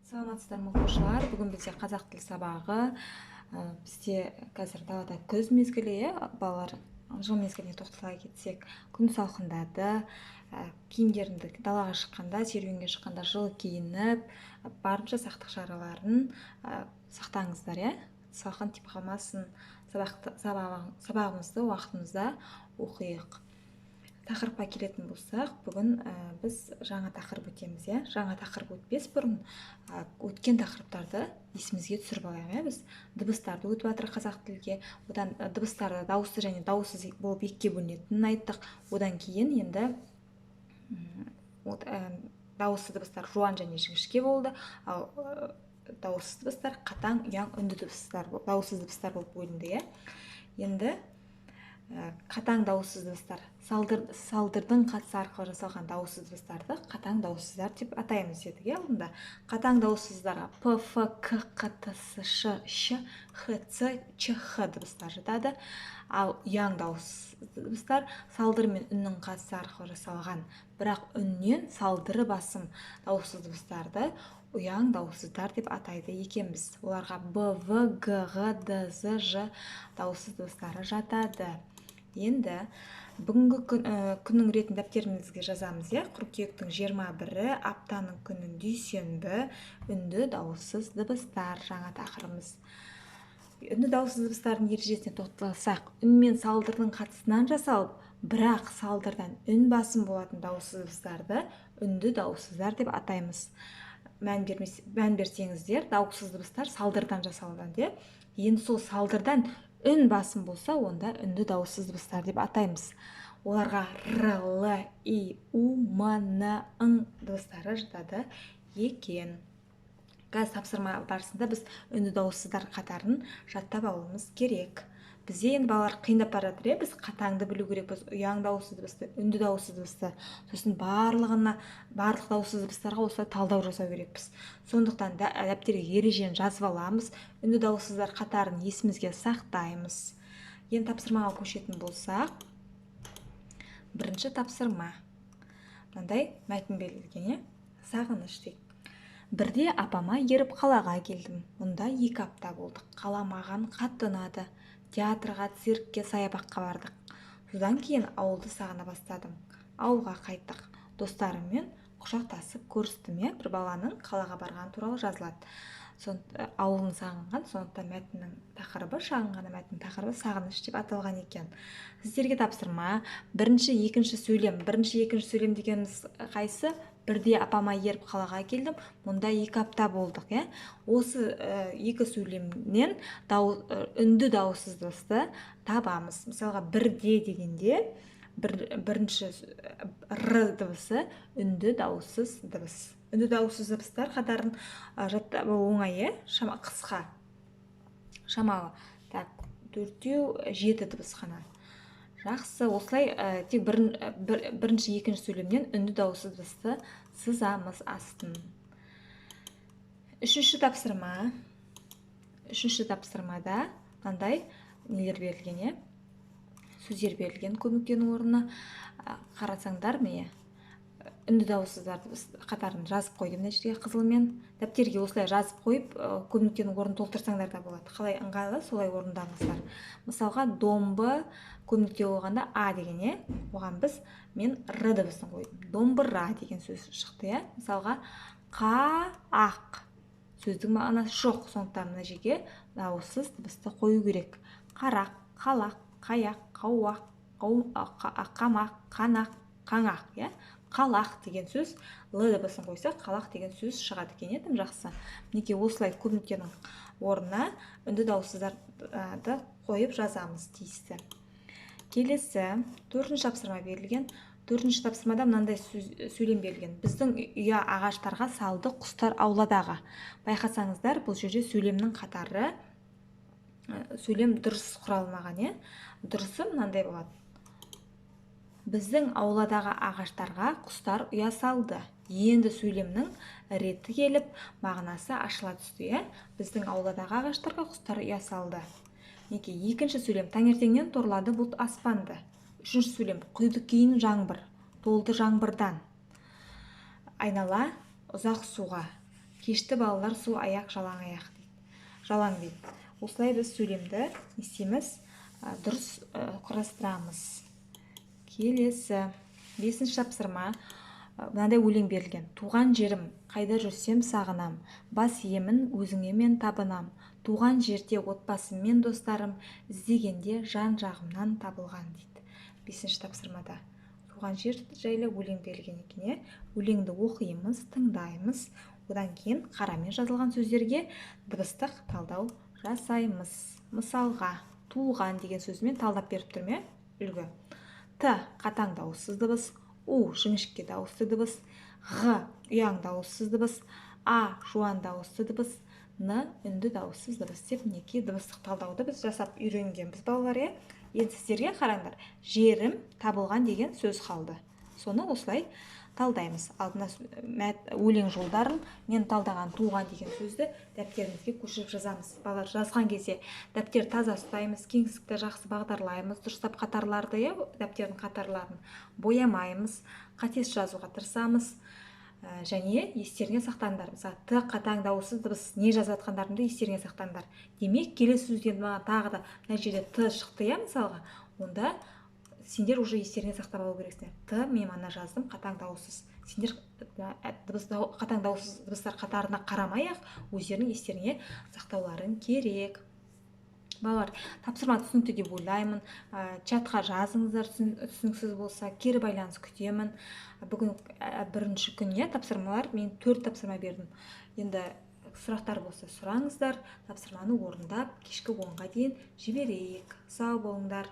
Саламатсыздар ма оқушылар? Бүгін бізде қазақ тіл сабағы. Бізде қазір далада күз мезгілі, балалар жыл мезгіліне тоқтала кетсек, күн салқындады. Киімдеріңді далаға шыққанда, серуенге шыққанда жылы киініп, барынша сақтық шараларын сақтаңыздар, салқын тиіп қалмасын. Сабағымызды уақытымызда оқиық. Тақырыпқа келетін болсақ, бүгін біз жаңа тақырып өтеміз, жаңа тақырып өтпес бұрын өткен тақырыптарды есімізге түсіріп алайық, біз дыбыстарды өтіп жатыр қазақ тілге, одан дыбыстарды дауысты және дауыссыз болып екіге бөлінетінін айттық. Одан кейін енді дауысты дыбыстар жуан және жіңішке болды, ал дауыссыз дыбыстар қатаң, ұяң, үнді дауыссыз дыбыстар болып бөлінді. Енді қатаң дауыссыз дыбыстар, салдырдың қатысы арқылы жасалған дауыссыз дыбыстарды қатаң дауыссыздар деп атаймыз дедік. Алдында қатаң дауыссыздарға п, ф, к, қ, т, с, ш, щ, х, ц, ч, х дыбыстар жатады. Ал ұяң дауыссыз дыбыстар салдыр мен үннің қатысы арқылы жасалған, бірақ үннен салдыры басым дауыссыз дыбыстарды ұяң дауыссыздар деп атайды екенбіз. Оларға б, в, г, ғ, д, з, ж дауыссыз дыбыстары жатады. Енді бүгінгі күннің ретін дәптерімізге жазамыз, қыркүйектің 21-і, аптаның күнін дүйсенбі, үнді дауыссыз дыбыстар жаңа тақырыбымыз. Үнді дауыссыз дыбыстардың ережесіне тоқталсақ, үн мен салдырдың қатысынан жасалып, бірақ салдырдан үн басым болатын дауыссыз дыбыстарды үнді дауыссыздар деп атаймыз. Мән берсеңіздер, дауыссыз дыбыстар салдырдан жасалынады. Енді сол салдырдан үн басым болса, онда үнді дауыссыз дыбыстар деп атаймыз. Оларға р, л, и, у, м, н, ң дыбыстары жатады екен. Қазір тапсырма барысында біз үнді дауыссыздар қатарын жаттап алуымыз керек. Бізде енді балалар қиындап бара жатыр, біз қатаңды білу керекпіз, ұяң дауыссыз дыбысты, үнді дауыссыз дыбысты, сосын барлық дауыссыз дыбыстарға осылай талдау жасау керекпіз. Сондықтан дәптерге ережені жазып аламыз, үнді дауыссыздар қатарын есімізге сақтаймыз. Енді тапсырмаға көшетін болсақ, бірінші тапсырма. Мынандай мәтін берілген, сағыныш дейді. Бірде апама еріп қалаға келдім. Мұнда 2 апта болдық. Қала маған қатты ұнады. Театрға, циркке, саябаққа бардық. Содан кейін ауылды сағына бастадым. Ауылға қайттық. Достарыммен құшақтасып көрістім. Бір баланың қалаға барған туралы жазылады. Ауылын сағынған, сондықтан мәтіннің тақырыбы, шағынған мәтіннің тақырыбы сағыныш деп аталған екен. Сіздерге тапсырма, бірінші, екінші сөйлем. Бірінші, екінші сөйлем дегеніміз қайсы? Бірде апама еріп қалаға келдім, мұнда 2 апта болдық. Осы 2 сөйлемнен үнді дауыссыз дыбысты табамыз. Мысалға, бірде дегенде бірінші р дыбысы үнді дауыссыз дыбыс. Үнді дауыссыз дыбыстар қатарын жаттап оңай, қысқа. Шамалы. 4-7 дыбыс қана. Жақсы, осылай тек бірінші, екінші сөйлемнен үнді дауыссыз дыбысты сызамыз астын. Үшінші тапсырма. Үшінші тапсырмада қандай нелер берілген, сөздер берілген көмектену орнына. Қарасаңдар ме? Үнді дауыссыздар қатарын жазып қойдым мына жерге қызылмен. Дәптерге осылай жазып қойып, көмектену орнын толтырсаңдар да болады. Қалай ыңғайлы, солай орындаңыздар. Мысалға, домбы көмектеу болғанда а деген, оған мен р дыбысын қойдым. Домбыра деген сөз шықты. Мысалға, ақ сөздің мағынасы жоқ, сондықтан мына жерге дауыссыз дыбысты қою керек. Қарақ, қалақ, қаяқ, қауақ, қамақ, қанақ, қаңақ. Қалақ деген сөз, л дыбысын қойса, қалақ деген сөз шығады екен. Тым жақсы. Мінекей осылай көмектенің орнына үнді дауыссыздарды қойып жазамыз тиісті. Келесі 4-ші тапсырма берілген. 4-ші тапсырмада мынандай сөйлем берілген. Біздің үйя ағаштарға салды құстар ауладағы. Байқасаңыздар, бұл жерде сөйлемнің қатары, сөйлем дұрыс құралмаған. Дұрысы мынандай болады. Біздің ауладағы ағаштарға құстар ұя салды. Енді сөйлемнің реті келіп, мағынасы ашыла түсті. Біздің ауладағы ағаштарға құстар ұя салды. Екінші сөйлем, таңертеңнен торлады бұлт аспанды. Үшінші сөйлем, құйды кейін жаңбыр, толды жаңбырдан. Айнала ұзақ суға. кешті балалар су аяқ жалаң аяқ дейді. Жалаң дейді. Осылай біз сөйлемді не істейміз? Дұрыс құрастырамыз. Келесі 5-ші тапсырма. Мынандай өлең берілген. Туған жерім, қайда жүрсем сағынам, бас иемін өзіңе мен табынам. Туған жерде отбасым мен достарым, іздегенде жан жағымнан табылған дейді. 5-ші тапсырмада туған жер жайлы өлең берілген екен. Өлеңді оқимыз, тыңдаймыз, одан кейін қарамен жазылған сөздерге дыбыстық талдау жасаймыз. Мысалға, туған деген сөзімен талдап беріп тұр ме? Үлгі. Т қатаң дауыссыз дыбыс, У жіңішке дауысты дыбыс, Ғ ұяң дауыссыз дыбыс, А жуан дауысты дыбыс, Н үнді дауыссыз дыбыс деп мінекей дыбыстық талдауды біз жасап үйренгенбіз балалар. Енді сіздерге қараңдар, жерім табылған деген сөз қалды. Соны осылай талдаймыз. Алдына өлең жолдарын мен талдаған туған деген сөзді дәптерімізге көшіріп жазамыз. Балалар жазған кезде дәптер таза ұстаймыз, кеңістікті жақсы бағдарлаймыз, дұрыстап қатарларды, дәптердің қатарларын боямаймыз, қатесіз жазуға тырысамыз. Және естеріңе сақтаңдар. Мысалы, Т қатаң дауыссыз дыбыс не жазып жатқандарыңды естеріңе сақтаңдар. Демек, келесі сөзден тағы да мына жерде Т шықты, мысалға, онда сендер уже естеріңе сақтап алу керексіңдер. Т мен мана жаздым қатаң дауыссыз. Сендер қатаң дауыссыз дыбыстар қатарына қарамай-ақ өздерінің естеріңе сақтауларың керек. Балалар, тапсырма түсінікті деп ойлаймын. Чатқа жазыңыздар, түсініксіз болса, кері байланыс күтемін. Бүгін бірінші күн, тапсырмалар, мен 4 тапсырма бердім. Енді сұрақтар болса сұраңыздар, тапсырманы орындап, кешкі 10-ға дейін жіберейік. Сау болыңдар.